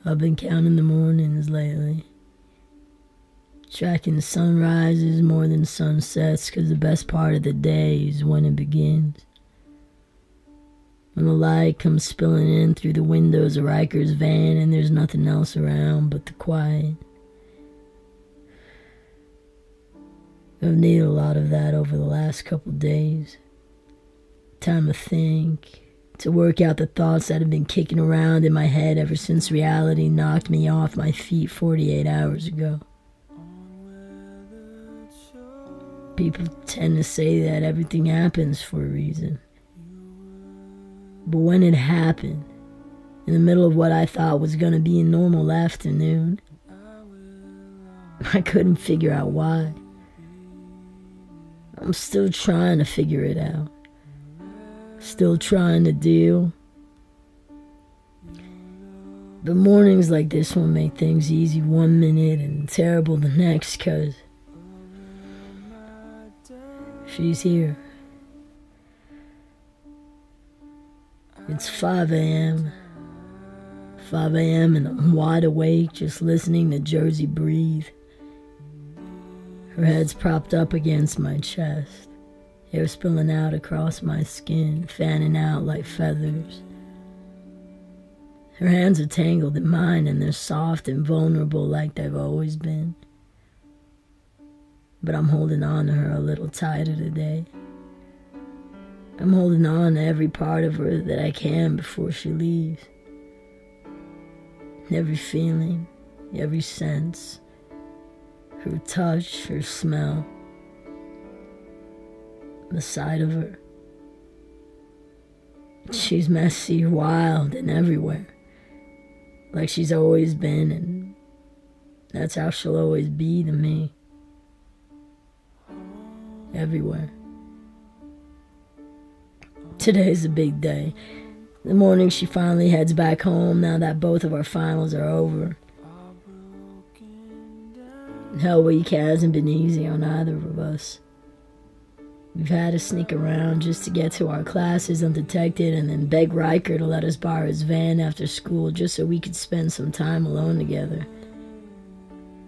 I've been counting the mornings lately, tracking sunrises more than sunsets, 'cause the best part of the day is when it begins. When the light comes spilling in through the windows of Riker's van and there's nothing else around but the quiet. I've needed a lot of that over the last couple days. Time to think, to work out the thoughts that have been kicking around in my head ever since reality knocked me off my feet 48 hours ago. People tend to say that everything happens for a reason. But when it happened, in the middle of what I thought was going to be a normal afternoon, I couldn't figure out why. I'm still trying to figure it out. Still trying to deal. But mornings like this one make things easy one minute and terrible the next, 'cause she's here. It's 5 a.m. 5 a.m. and I'm wide awake, just listening to Jersey breathe. Her head's propped up against my chest, hair spilling out across my skin, fanning out like feathers. Her hands are tangled in mine and they're soft and vulnerable like they've always been. But I'm holding on to her a little tighter today. I'm holding on to every part of her that I can before she leaves. Every feeling, every sense, her touch, her smell, the sight of her. She's messy, wild, and everywhere, like she's always been, and that's how she'll always be to me. Everywhere. Today's a big day. The morning she finally heads back home now that both of our finals are over. Hell Week hasn't been easy on either of us. We've had to sneak around just to get to our classes undetected and then beg Riker to let us borrow his van after school just so we could spend some time alone together.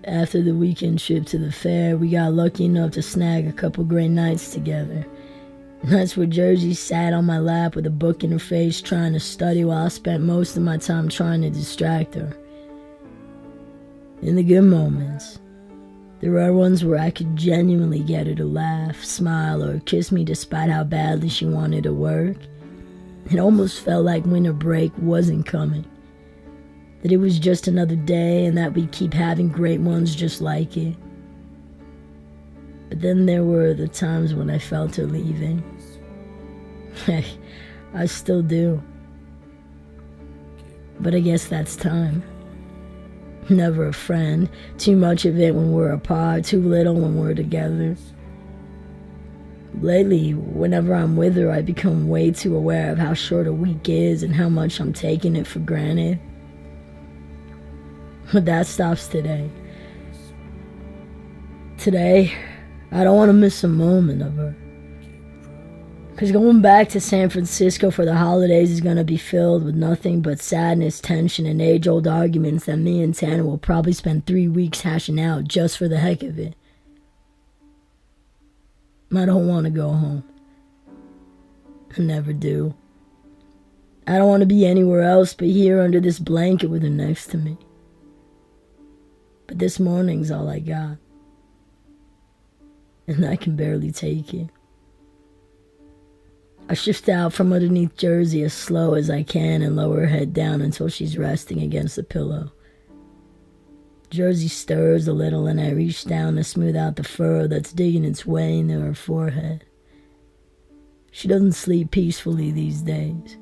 After the weekend trip to the fair, we got lucky enough to snag a couple great nights together. Nights where Jersey sat on my lap with a book in her face trying to study while I spent most of my time trying to distract her. In the good moments, there were ones where I could genuinely get her to laugh, smile, or kiss me despite how badly she wanted to work. It almost felt like winter break wasn't coming, that it was just another day and that we'd keep having great ones just like it. But then there were the times when I felt her leaving. I still do. But I guess that's time. Never a friend. Too much of it when we're apart, too little when we're together. Lately, whenever I'm with her, I become way too aware of how short a week is and how much I'm taking it for granted. But that stops today. Today, I don't want to miss a moment of her. Because going back to San Francisco for the holidays is going to be filled with nothing but sadness, tension, and age-old arguments that me and Tana will probably spend 3 weeks hashing out just for the heck of it. I don't want to go home. I never do. I don't want to be anywhere else but here under this blanket with her next to me. But this morning's all I got. And I can barely take it. I shift out from underneath Jersey as slow as I can and lower her head down until she's resting against the pillow. Jersey stirs a little and I reach down to smooth out the furrow that's digging its way into her forehead. She doesn't sleep peacefully these days.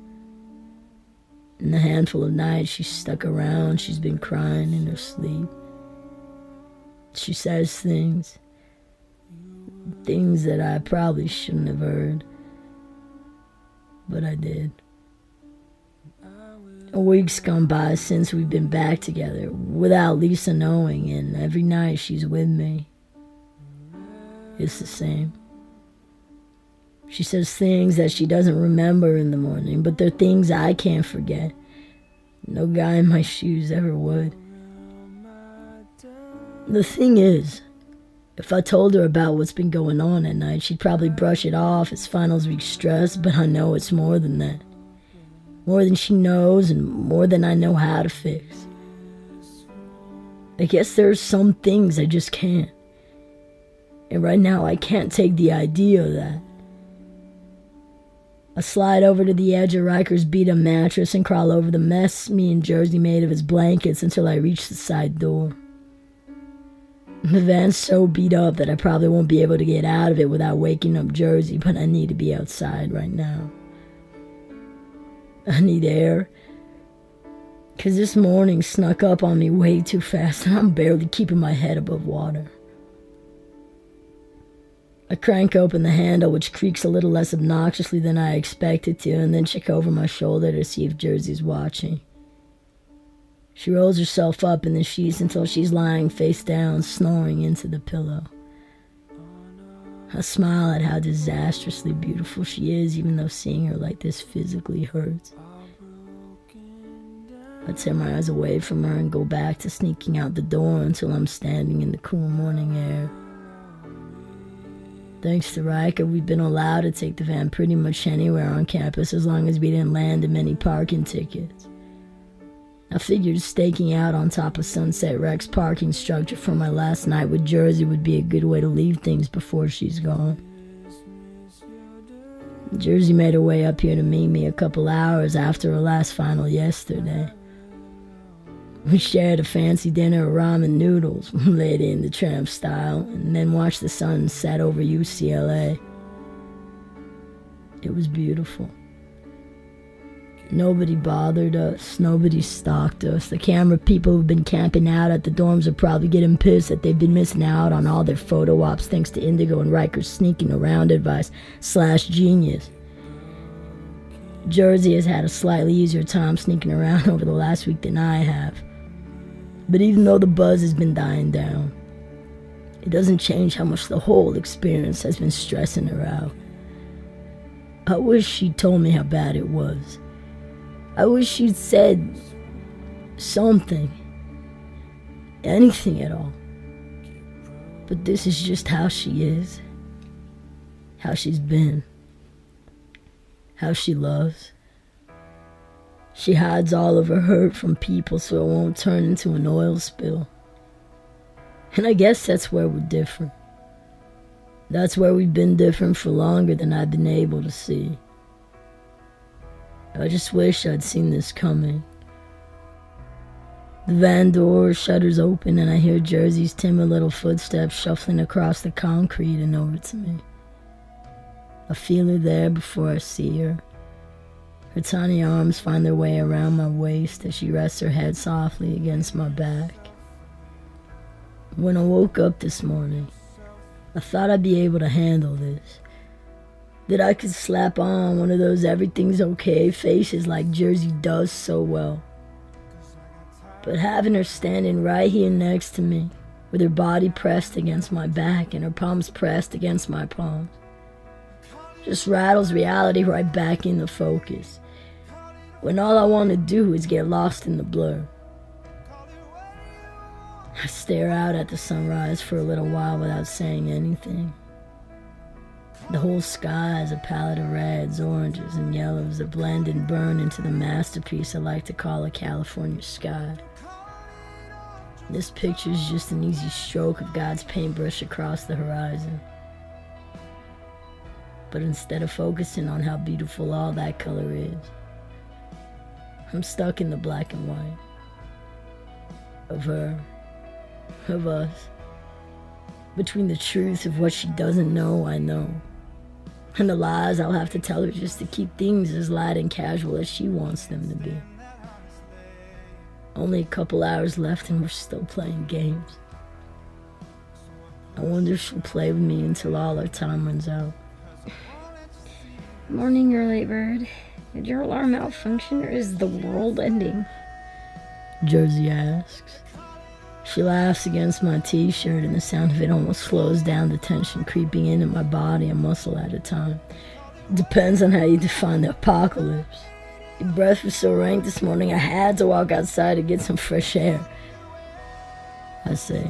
In the handful of nights she's stuck around, she's been crying in her sleep. She says things that I probably shouldn't have heard. But I did. A week's gone by since we've been back together, without Lisa knowing, and every night she's with me. It's the same. She says things that she doesn't remember in the morning, but they're things I can't forget. No guy in my shoes ever would. The thing is, if I told her about what's been going on at night, she'd probably brush it off as finals week stress, but I know it's more than that. More than she knows and more than I know how to fix. I guess there are some things I just can't. And right now I can't take the idea of that. I slide over to the edge of Riker's beat-up mattress and crawl over the mess me and Jersey made of his blankets until I reach the side door. The van's so beat up that I probably won't be able to get out of it without waking up Jersey, but I need to be outside right now. I need air. 'Cause this morning snuck up on me way too fast and I'm barely keeping my head above water. I crank open the handle, which creaks a little less obnoxiously than I expected to, and then check over my shoulder to see if Jersey's watching. She rolls herself up in the sheets until she's lying face down, snoring into the pillow. I smile at how disastrously beautiful she is, even though seeing her like this physically hurts. I tear my eyes away from her and go back to sneaking out the door until I'm standing in the cool morning air. Thanks to Riker, we've been allowed to take the van pretty much anywhere on campus as long as we didn't land in many parking tickets. I figured staking out on top of Sunset Rec's parking structure for my last night with Jersey would be a good way to leave things before she's gone. Jersey made her way up here to meet me a couple hours after her last final yesterday. We shared a fancy dinner of ramen noodles, laid in the tramp style, and then watched the sun set over UCLA. It was beautiful. Nobody bothered us, nobody stalked us. The camera people who've been camping out at the dorms are probably getting pissed that they've been missing out on all their photo ops thanks to Indigo and Riker's sneaking around advice / genius. Jersey has had a slightly easier time sneaking around over the last week than I have. But even though the buzz has been dying down, it doesn't change how much the whole experience has been stressing her out. I wish she'd told me how bad it was. I wish she'd said something. Anything at all. But this is just how she is. How she's been. How she loves. She hides all of her hurt from people so it won't turn into an oil spill. And I guess that's where we're different. That's where we've been different for longer than I've been able to see. I just wish I'd seen this coming. The van door shutters open and I hear Jersey's timid little footsteps shuffling across the concrete and over to me. I feel her there before I see her. Her tiny arms find their way around my waist as she rests her head softly against my back. When I woke up this morning, I thought I'd be able to handle this. That I could slap on one of those everything's okay faces like Jersey does so well. But having her standing right here next to me, with her body pressed against my back and her palms pressed against my palms, just rattles reality right back into focus, when all I want to do is get lost in the blur. I stare out at the sunrise for a little while without saying anything. The whole sky is a palette of reds, oranges, and yellows that blend and burn into the masterpiece I like to call a California sky. This picture is just an easy stroke of God's paintbrush across the horizon. But instead of focusing on how beautiful all that color is, I'm stuck in the black and white. Of her, of us. Between the truth of what she doesn't know I know, and the lies I'll have to tell her just to keep things as light and casual as she wants them to be. Only a couple hours left and we're still playing games. I wonder if she'll play with me until all our time runs out. Morning, you late bird. Did your alarm malfunction or is the world ending? Jersey asks. She laughs against my t-shirt and the sound of it almost slows down the tension creeping into my body a muscle at a time. It depends on how you define the apocalypse. Your breath was so rank this morning I had to walk outside to get some fresh air. I say.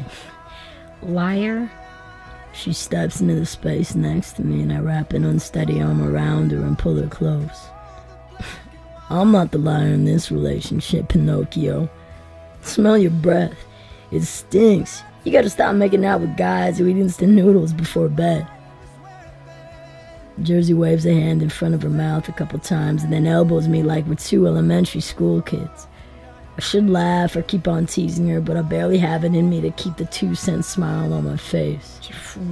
Liar. She steps into the space next to me and I wrap an unsteady arm around her and pull her close. I'm not the liar in this relationship, Pinocchio. Smell your breath. It stinks. You gotta stop making out with guys who eat instant noodles before bed. Jersey waves a hand in front of her mouth a couple times and then elbows me like we're two elementary school kids. I should laugh or keep on teasing her, but I barely have it in me to keep the 2-cent smile on my face.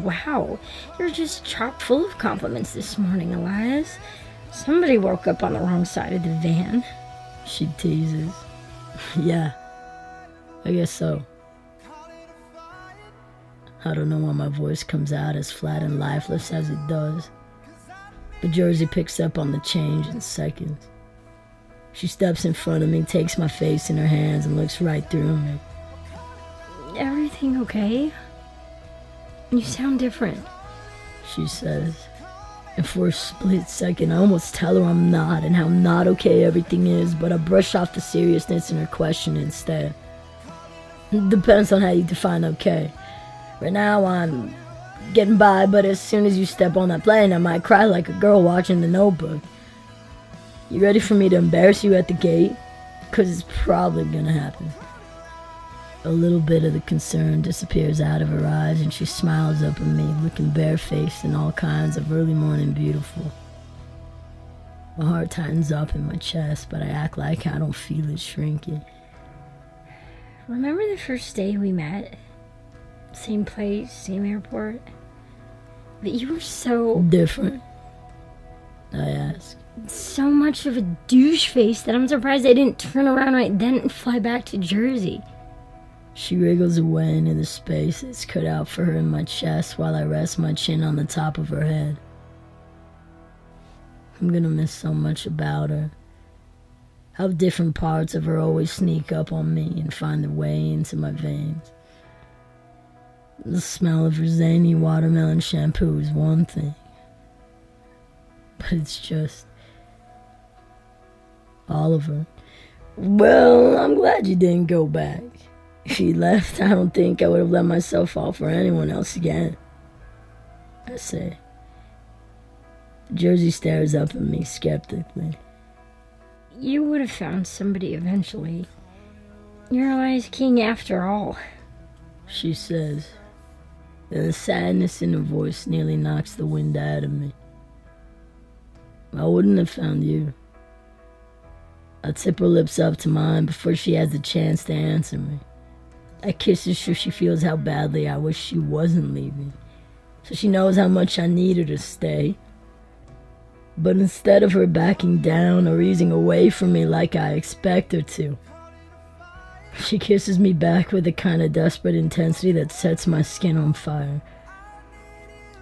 Wow, you're just chock full of compliments this morning, Elias. Somebody woke up on the wrong side of the van. She teases. Yeah, I guess so. I don't know why my voice comes out as flat and lifeless as it does, but Jersey picks up on the change in seconds. She steps in front of me, takes my face in her hands, and looks right through me. Everything okay? You sound different, she says. And for a split second, I almost tell her I'm not, and how not okay everything is, but I brush off the seriousness in her question instead. Depends on how you define okay. Right now, I'm getting by, but as soon as you step on that plane, I might cry like a girl watching The Notebook. You ready for me to embarrass you at the gate? 'Cause it's probably gonna happen. A little bit of the concern disappears out of her eyes and she smiles up at me, looking barefaced and all kinds of early morning beautiful. My heart tightens up in my chest, but I act like I don't feel it shrinking. Remember the first day we met? Same place, same airport? But you were so... Different? I ask. So much of a douche face that I'm surprised I didn't turn around right then and fly back to Jersey. She wriggles away into the space that's cut out for her in my chest while I rest my chin on the top of her head. I'm gonna miss so much about her. How different parts of her always sneak up on me and find their way into my veins. The smell of her zany watermelon shampoo is one thing, but it's just Oliver. Well, I'm glad you didn't go back. If you left, I don't think I would have let myself fall for anyone else again, I say. Jersey stares up at me skeptically. You would have found somebody eventually. You're Elias King after all, she says. And the sadness in her voice nearly knocks the wind out of me. I wouldn't have found you. I tip her lips up to mine before she has the chance to answer me. I kiss her so she feels how badly I wish she wasn't leaving, so she knows how much I need her to stay. But instead of her backing down or easing away from me like I expect her to, she kisses me back with the kind of desperate intensity that sets my skin on fire.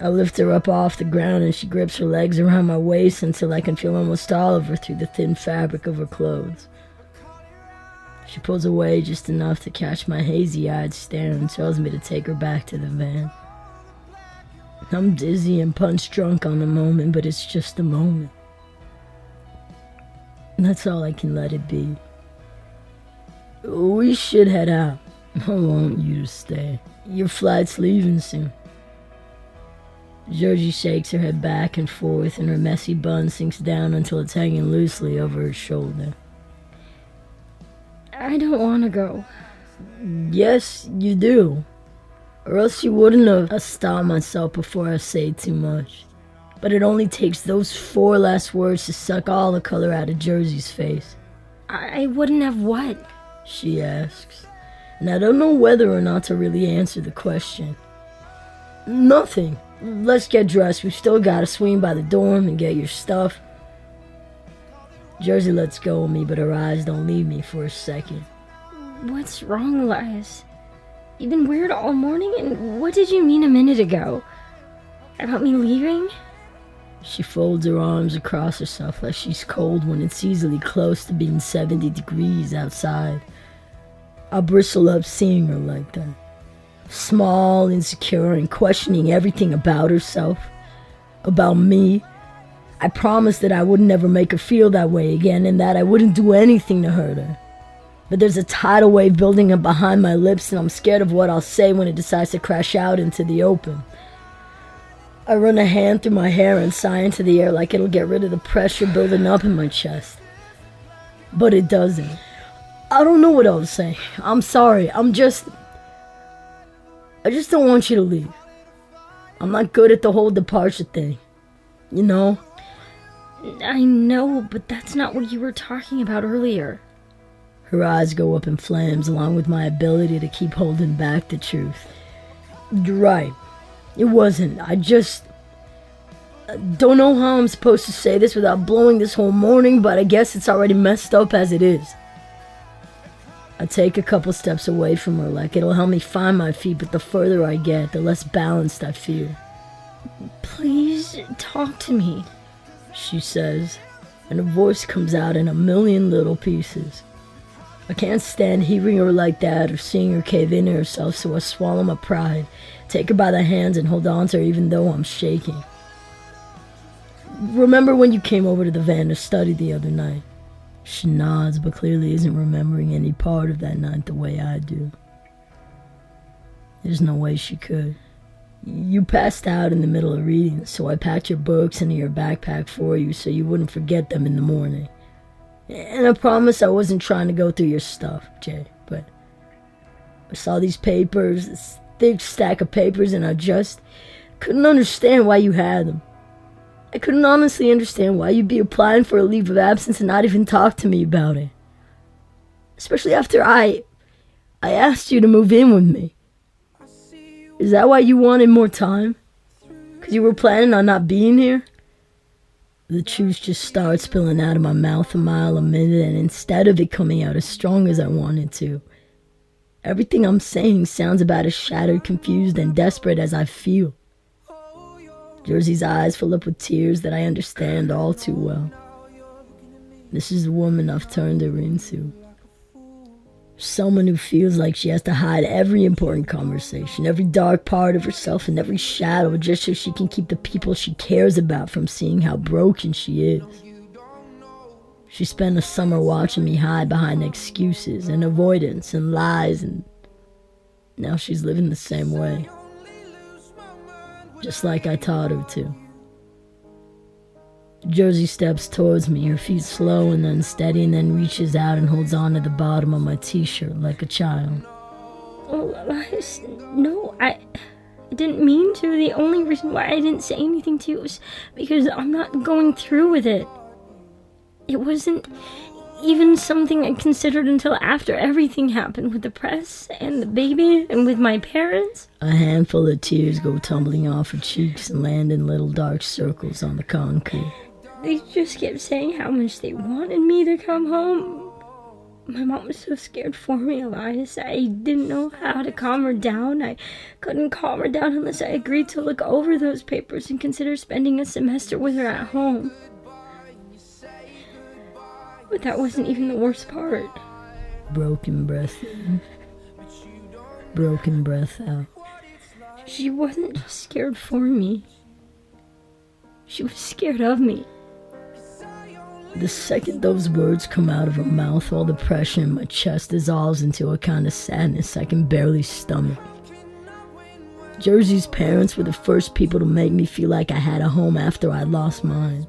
I lift her up off the ground and she grips her legs around my waist until I can feel almost all of her through the thin fabric of her clothes. She pulls away just enough to catch my hazy-eyed stare and tells me to take her back to the van. I'm dizzy and punch-drunk on the moment, but it's just a moment. That's all I can let it be. We should head out. I want you to stay. Your flight's leaving soon. Georgie shakes her head back and forth and her messy bun sinks down until it's hanging loosely over her shoulder. I don't want to go. Yes, you do. Or else you wouldn't have. I stop myself before I say too much. But it only takes those 4 last words to suck all the color out of Jersey's face. I wouldn't have what? She asks. And I don't know whether or not to really answer the question. Nothing. Let's get dressed. We've still got to swing by the dorm and get your stuff. Jersey lets go of me, but her eyes don't leave me for a second. What's wrong, Elias? You've been weird all morning, and what did you mean a minute ago? About me leaving? She folds her arms across herself like she's cold when it's easily close to being 70 degrees outside. I bristle up seeing her like that. Small, insecure, and questioning everything about herself, about me. I promised that I would never make her feel that way again and that I wouldn't do anything to hurt her. But there's a tidal wave building up behind my lips and I'm scared of what I'll say when it decides to crash out into the open. I run a hand through my hair and sigh into the air like it'll get rid of the pressure building up in my chest. But it doesn't. I don't know what I'll say. I'm sorry. I just don't want you to leave. I'm not good at the whole departure thing. You know? I know, but that's not what you were talking about earlier. Her eyes go up in flames along with my ability to keep holding back the truth. You're right. It wasn't. I just don't know how I'm supposed to say this without blowing this whole morning, but I guess it's already messed up as it is. I take a couple steps away from her like it'll help me find my feet, but the further I get, the less balanced I feel. Please talk to me, she says, and her voice comes out in a million little pieces. I can't stand hearing her like that or seeing her cave into herself, so I swallow my pride, take her by the hands and hold on to her even though I'm shaking. Remember when you came over to the van to study the other night? She nods, but clearly isn't remembering any part of that night the way I do. There's no way she could. You passed out in the middle of reading, so I packed your books into your backpack for you so you wouldn't forget them in the morning. And I promise I wasn't trying to go through your stuff, Jay, but I saw these papers, this thick stack of papers, and I just couldn't understand why you had them. I couldn't honestly understand why you'd be applying for a leave of absence and not even talk to me about it. Especially after I asked you to move in with me. Is that why you wanted more time? Because you were planning on not being here? The truth just starts spilling out of my mouth a mile a minute, and instead of it coming out as strong as I wanted to, everything I'm saying sounds about as shattered, confused, and desperate as I feel. Jersey's eyes fill up with tears that I understand all too well. This is the woman I've turned her into. Someone who feels like she has to hide every important conversation, every dark part of herself, and every shadow just so she can keep the people she cares about from seeing how broken she is. She spent a summer watching me hide behind excuses and avoidance and lies, and now she's living the same way. Just like I taught her to. Jersey steps towards me, her feet slow and unsteady, and then reaches out and holds on to the bottom of my t-shirt like a child. Oh, Elias, no, I didn't mean to. The only reason why I didn't say anything to you was because I'm not going through with it. It wasn't even something I considered until after everything happened with the press and the baby and with my parents. A handful of tears go tumbling off her cheeks and land in little dark circles on the concrete. They just kept saying how much they wanted me to come home. My mom was so scared for me, Elias. I didn't know how to calm her down. I couldn't calm her down unless I agreed to look over those papers and consider spending a semester with her at home. But that wasn't even the worst part. Broken breath in. Broken breath out. She wasn't just scared for me. She was scared of me. The second those words come out of her mouth, all the pressure in my chest dissolves into a kind of sadness I can barely stomach. Jersey's parents were the first people to make me feel like I had a home after I lost mine.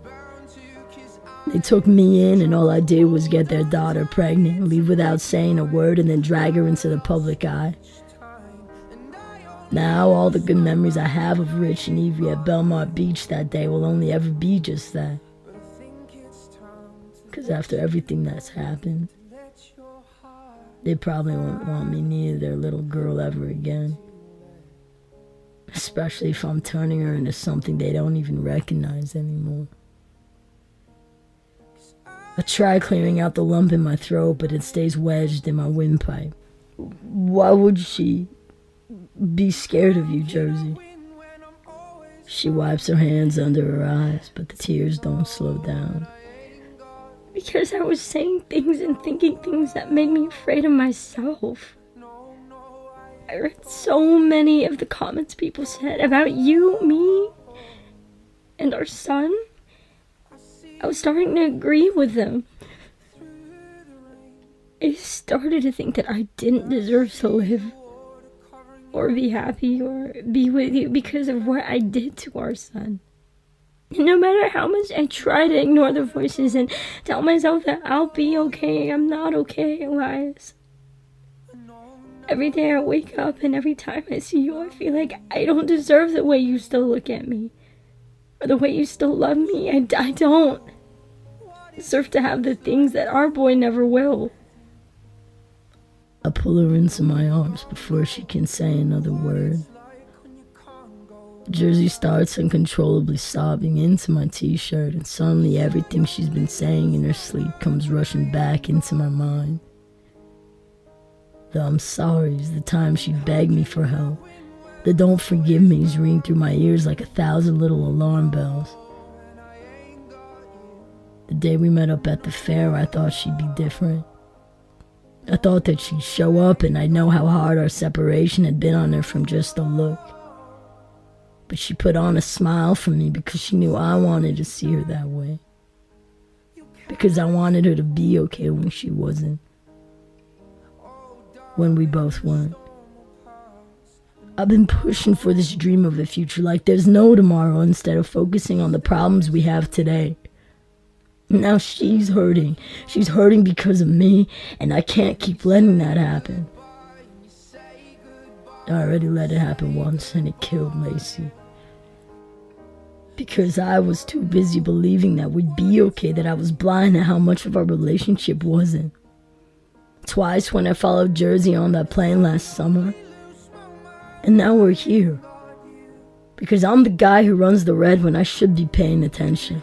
They took me in and all I did was get their daughter pregnant, leave without saying a word, and then drag her into the public eye. Now all the good memories I have of Rich and Evie at Belmont Beach that day will only ever be just that. Because after everything that's happened, they probably won't want me near their little girl ever again. Especially if I'm turning her into something they don't even recognize anymore. I try clearing out the lump in my throat, but it stays wedged in my windpipe. Why would she be scared of you, Jersey? She wipes her hands under her eyes, but the tears don't slow down. Because I was saying things and thinking things that made me afraid of myself. I read so many of the comments people said about you, me, and our son. I was starting to agree with them. I started to think that I didn't deserve to live, or be happy, or be with you because of what I did to our son. And no matter how much I try to ignore the voices and tell myself that I'll be okay, I'm not okay, Elias. Every day I wake up and every time I see you, I feel like I don't deserve the way you still look at me, or the way you still love me. I don't deserve to have the things that our boy never will. I pull her into my arms before she can say another word. Jersey starts uncontrollably sobbing into my t-shirt, and suddenly everything she's been saying in her sleep comes rushing back into my mind. The I'm sorry's, the time she begged me for help, the don't forgive me's ring through my ears like 1,000 little alarm bells. The day we met up at the fair, I thought she'd be different. I thought that she'd show up and I'd know how hard our separation had been on her from just a look. But she put on a smile for me because she knew I wanted to see her that way. Because I wanted her to be okay when she wasn't. When we both weren't. I've been pushing for this dream of a future like there's no tomorrow instead of focusing on the problems we have today. Now she's hurting. She's hurting because of me, and I can't keep letting that happen. I already let it happen once, and it killed Lacey. Because I was too busy believing that we'd be okay, that I was blind to how much of our relationship wasn't. Twice when I followed Jersey on that plane last summer. And now we're here. Because I'm the guy who runs the red when I should be paying attention.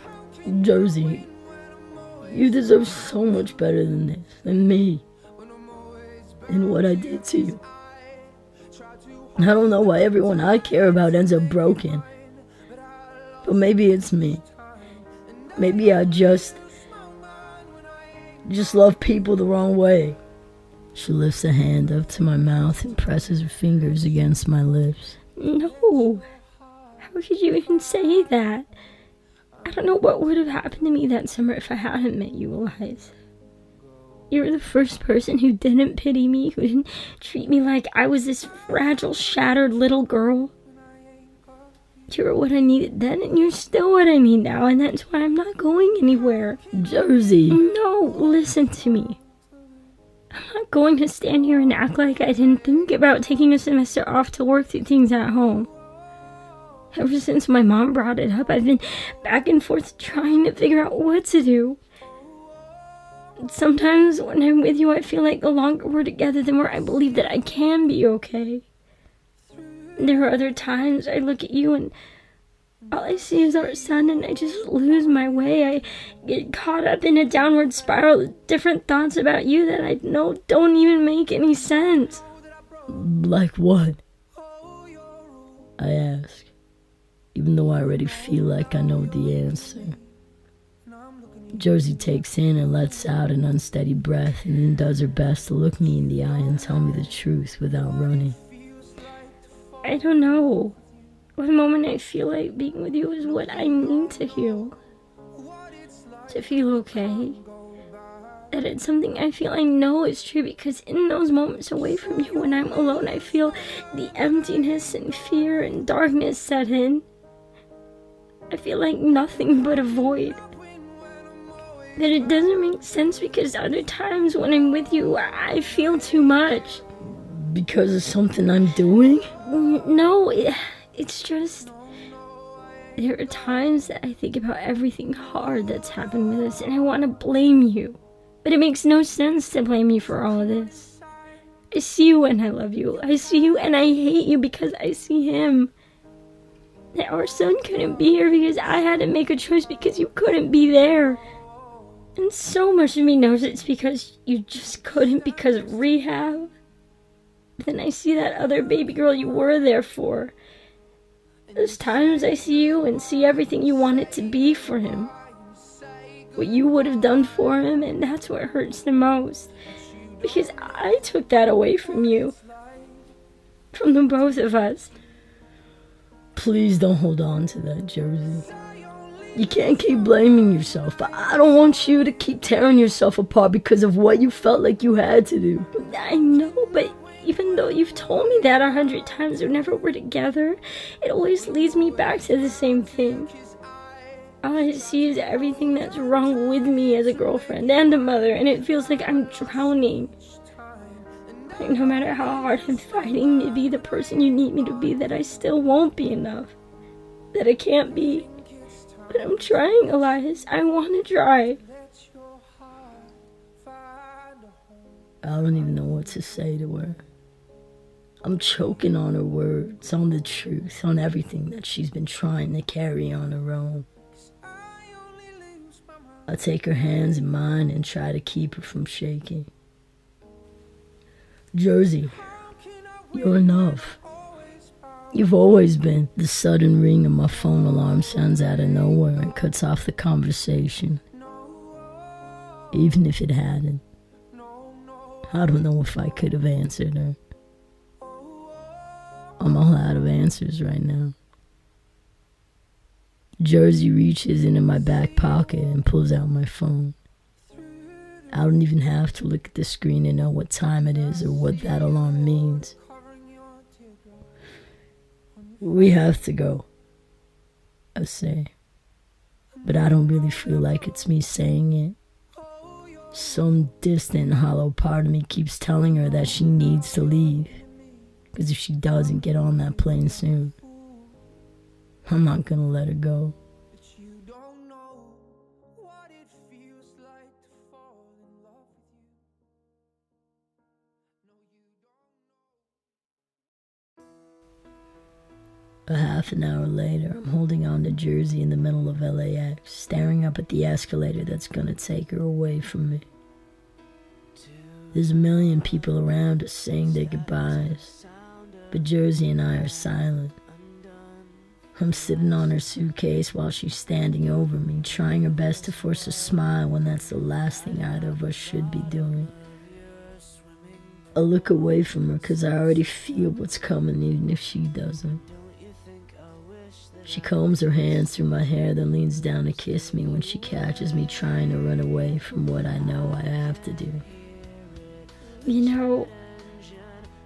Jersey, you deserve so much better than this, than me, and what I did to you. I don't know why everyone I care about ends up broken. But maybe it's me. Maybe I just love people the wrong way. She lifts a hand up to my mouth and presses her fingers against my lips. No. How could you even say that? I don't know what would have happened to me that summer if I hadn't met you, Elias. You were the first person who didn't pity me, who didn't treat me like I was this fragile, shattered little girl. You were what I needed then, and you're still what I need now, and that's why I'm not going anywhere. Jersey! No, listen to me. I'm not going to stand here and act like I didn't think about taking a semester off to work through things at home. Ever since my mom brought it up, I've been back and forth trying to figure out what to do. Sometimes when I'm with you, I feel like the longer we're together, the more I believe that I can be okay. There are other times I look at you and all I see is our son, and I just lose my way. I get caught up in a downward spiral of different thoughts about you that I know don't even make any sense. Like what? I ask, even though I already feel like I know the answer. Jersey takes in and lets out an unsteady breath and then does her best to look me in the eye and tell me the truth without running. I don't know. One moment I feel like being with you is what I need to heal. To feel okay. That it's something I feel I know is true, because in those moments away from you when I'm alone, I feel the emptiness and fear and darkness set in. I feel like nothing but a void. That it doesn't make sense because other times when I'm with you, I feel too much. Because of something I'm doing? No, it's just... There are times that I think about everything hard that's happened with us, and I want to blame you. But it makes no sense to blame you for all of this. I see you and I love you. I see you and I hate you because I see him. That our son couldn't be here because I had to make a choice because you couldn't be there. And so much of me knows it's because you just couldn't because of rehab. But then I see that other baby girl you were there for. There's times I see you and see everything you wanted to be for him. What you would have done for him, and that's what hurts the most. Because I took that away from you. From the both of us. Please don't hold on to that, Jersey. You can't keep blaming yourself. I don't want you to keep tearing yourself apart because of what you felt like you had to do. I know, but even though you've told me that 100 times whenever we're together, it always leads me back to the same thing. All I see is everything that's wrong with me as a girlfriend and a mother, and it feels like I'm drowning. Like no matter how hard I'm fighting to be the person you need me to be, that I still won't be enough. That I can't be. But I'm trying, Elias. I want to try. I don't even know what to say to her. I'm choking on her words, on the truth, on everything that she's been trying to carry on her own. I take her hands in mine and try to keep her from shaking. Jersey, you're enough. You've always been. The sudden ring of my phone alarm sounds out of nowhere and cuts off the conversation. Even if it hadn't, I don't know if I could have answered her. I'm all out of answers right now. Jersey reaches into my back pocket and pulls out my phone. I don't even have to look at the screen to know what time it is or what that alarm means. We have to go, I say, but I don't really feel like it's me saying it. Some distant, hollow part of me keeps telling her that she needs to leave, because if she doesn't get on that plane soon, I'm not gonna let her go. A half an hour later, I'm holding on to Jersey in the middle of LAX, staring up at the escalator that's gonna take her away from me. There's a million people around us saying their goodbyes, but Jersey and I are silent. I'm sitting on her suitcase while she's standing over me, trying her best to force a smile when that's the last thing either of us should be doing. I look away from her because I already feel what's coming even if she doesn't. She combs her hands through my hair, then leans down to kiss me when she catches me trying to run away from what I know I have to do. You know,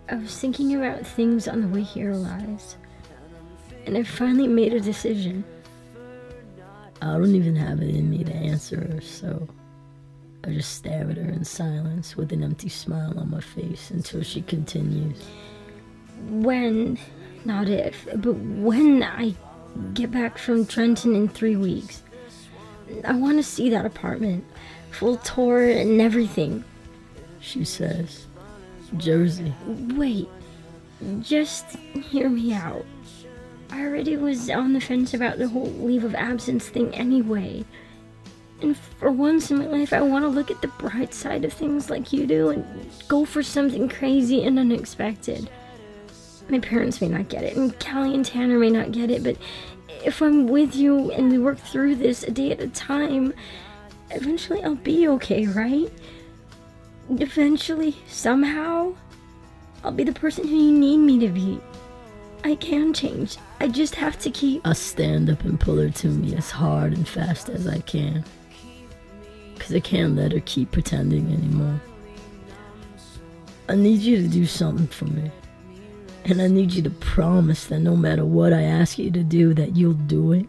I was thinking about things on the way here, Elias, and I finally made a decision. I don't even have it in me to answer her, so I just stare at her in silence with an empty smile on my face until she continues. When, not if, but when I get back from Trenton in 3 weeks, I want to see that apartment, full tour and everything, she says. Jersey. Wait, just hear me out. I already was on the fence about the whole leave of absence thing anyway. And for once in my life, I want to look at the bright side of things like you do and go for something crazy and unexpected. My parents may not get it, and Callie and Tanner may not get it, but if I'm with you and we work through this a day at a time, eventually I'll be okay, right? Eventually, somehow, I'll be the person who you need me to be. I can change. I just have to keep... I stand up and pull her to me as hard and fast as I can, because I can't let her keep pretending anymore. I need you to do something for me. And I need you to promise that no matter what I ask you to do, that you'll do it.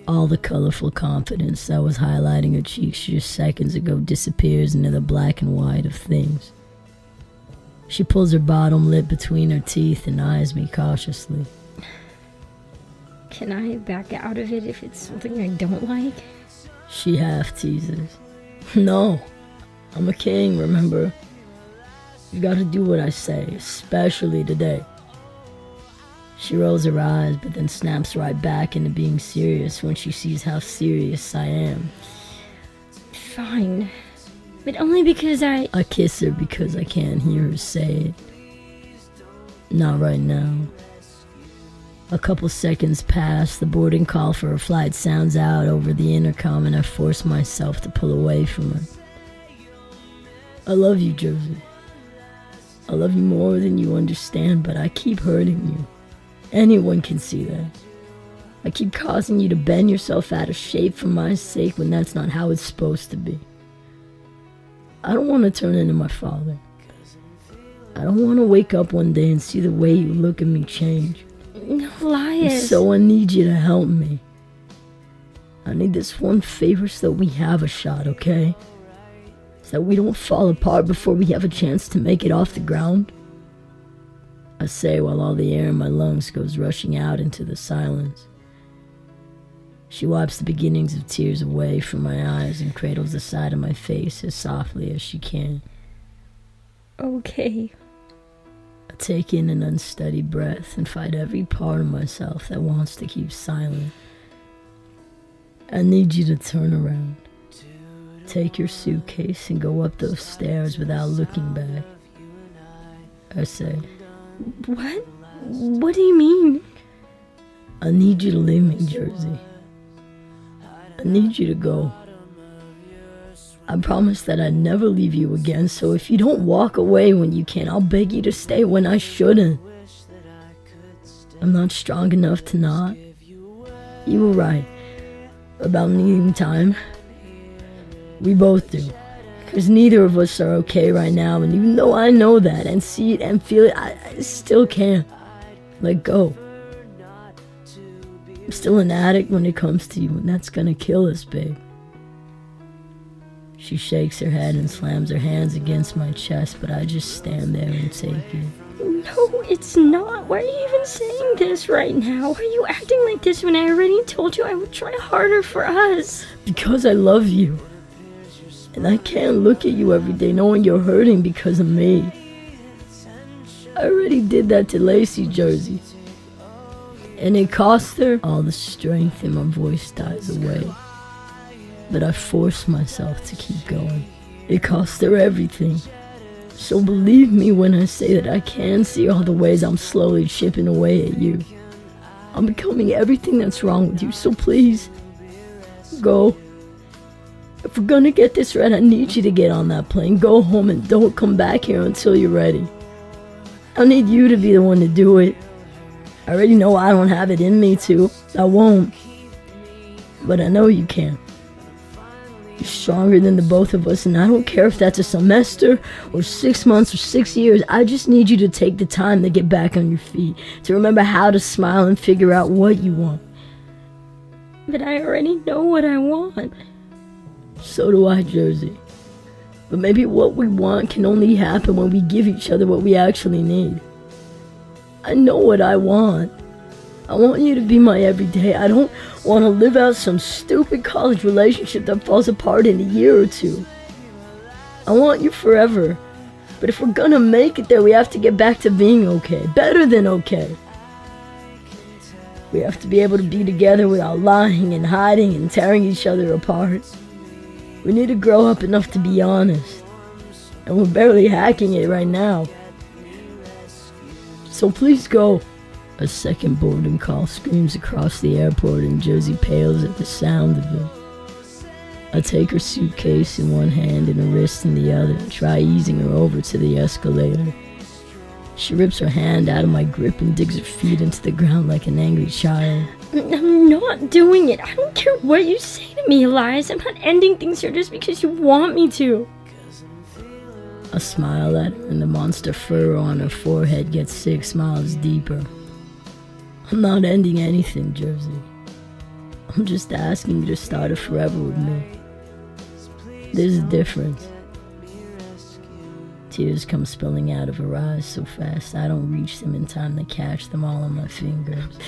All the colorful confidence that was highlighting her cheeks just seconds ago disappears into the black and white of things. She pulls her bottom lip between her teeth and eyes me cautiously. Can I back out of it if it's something I don't like? She half teases. No, I'm a king, remember? You gotta do what I say, especially today. She rolls her eyes, but then snaps right back into being serious when she sees how serious I am. Fine, but only because I kiss her because I can't hear her say it. Not right now. A couple seconds pass, the boarding call for her flight sounds out over the intercom, and I force myself to pull away from her. I love you, Josie. I love you more than you understand, but I keep hurting you. Anyone can see that. I keep causing you to bend yourself out of shape for my sake when that's not how it's supposed to be. I don't want to turn into my father. I don't want to wake up one day and see the way you look at me change. No, Elias. So I need you to help me. I need this one favor so that we have a shot, okay? So that we don't fall apart before we have a chance to make it off the ground. I say while all the air in my lungs goes rushing out into the silence. She wipes the beginnings of tears away from my eyes and cradles the side of my face as softly as she can. Okay. I take in an unsteady breath and fight every part of myself that wants to keep silent. I need you to turn around. Take your suitcase and go up those stairs without looking back. I say. What? What do you mean? I need you to leave me, Jersey. I need you to go. I promise that I'd never leave you again, so if you don't walk away when you can, I'll beg you to stay when I shouldn't. I'm not strong enough to not. You were right about needing time. We both do. Because neither of us are okay right now, and even though I know that and see it and feel it, I still can't let go. I'm still an addict when it comes to you, and that's gonna kill us, babe. She shakes her head and slams her hands against my chest, but I just stand there and take it. No, it's not. Why are you even saying this right now? Why are you acting like this when I already told you I would try harder for us? Because I love you. And I can't look at you every day knowing you're hurting because of me. I already did that to Lacey, Jersey. And it cost her. All the strength in my voice dies away. But I force myself to keep going. It cost her everything. So believe me when I say that I can see all the ways I'm slowly chipping away at you. I'm becoming everything that's wrong with you, so please, go. If we're gonna get this right, I need you to get on that plane. Go home and don't come back here until you're ready. I need you to be the one to do it. I already know I don't have it in me to. I won't. But I know you can. You're stronger than the both of us, and I don't care if that's a semester or 6 months or 6 years. I just need you to take the time to get back on your feet, to remember how to smile and figure out what you want. But I already know what I want. So do I, Jersey. But maybe what we want can only happen when we give each other what we actually need. I know what I want. I want you to be my everyday. I don't want to live out some stupid college relationship that falls apart in a year or two. I want you forever. But if we're gonna make it there, we have to get back to being okay. Better than okay. We have to be able to be together without lying and hiding and tearing each other apart. We need to grow up enough to be honest. And we're barely hacking it right now. So please go. A second boarding call screams across the airport and Jersey pales at the sound of it. I take her suitcase in one hand and her wrist in the other and try easing her over to the escalator. She rips her hand out of my grip and digs her feet into the ground like an angry child. I'm not doing it. I don't care what you say to me, Elias. I'm not ending things here just because you want me to. I smile at her and the monster furrow on her forehead gets 6 miles deeper. I'm not ending anything, Jersey. I'm just asking you to start it forever with me. There's a difference. Tears come spilling out of her eyes so fast I don't reach them in time to catch them all on my fingers.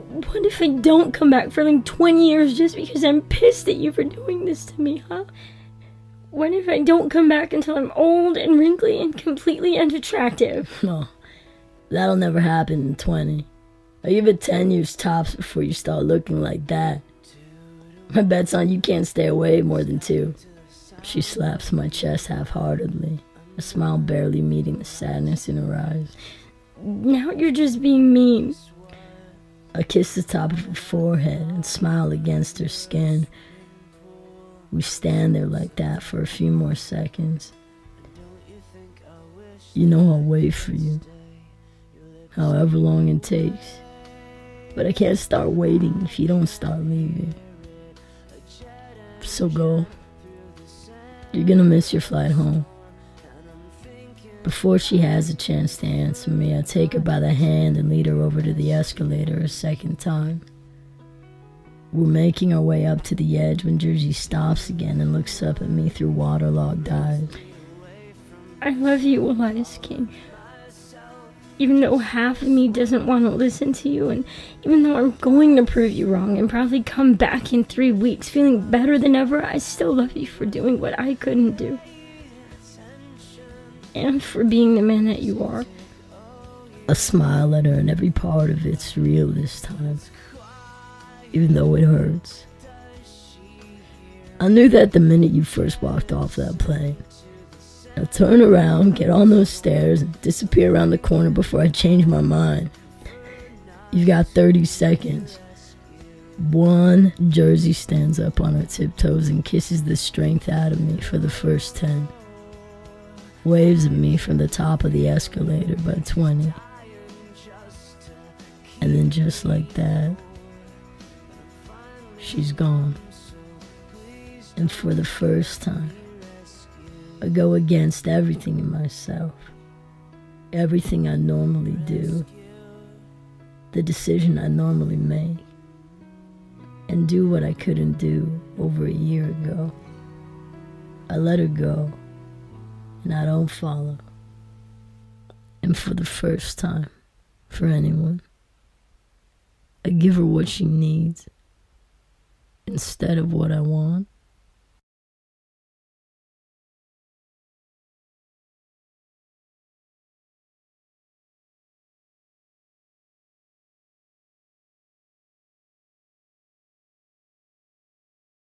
What if I don't come back for like 20 years just because I'm pissed at you for doing this to me, huh? What if I don't come back until I'm old and wrinkly and completely unattractive? No, that'll never happen in 20. I give it 10 years tops before you start looking like that. My bet's on you can't stay away more than 2. She slaps my chest half-heartedly, a smile barely meeting the sadness in her eyes. Now you're just being mean. I kiss the top of her forehead and smile against her skin. We stand there like that for a few more seconds. You know I'll wait for you, however long it takes. But I can't start waiting if you don't start leaving. So go. You're gonna miss your flight home. Before she has a chance to answer me, I take her by the hand and lead her over to the escalator a second time. We're making our way up to the edge when Jersey stops again and looks up at me through waterlogged eyes. I love you, Elias King. Even though half of me doesn't want to listen to you, and even though I'm going to prove you wrong and probably come back in 3 weeks feeling better than ever, I still love you for doing what I couldn't do. And for being the man that you are. I smile at her and every part of it's real this time, even though it hurts. I knew that the minute you first walked off that plane. Now turn around, get on those stairs, and disappear around the corner before I change my mind. You've got 30 seconds. 1, Jersey stands up on her tiptoes and kisses the strength out of me for the first 10. Waves at me from the top of the escalator by 20. And then just like that, she's gone. And for the first time, I go against everything in myself, everything I normally do, the decision I normally make, and do what I couldn't do over a year ago. I let her go, and I don't follow. And for the first time, for anyone, I give her what she needs instead of what I want.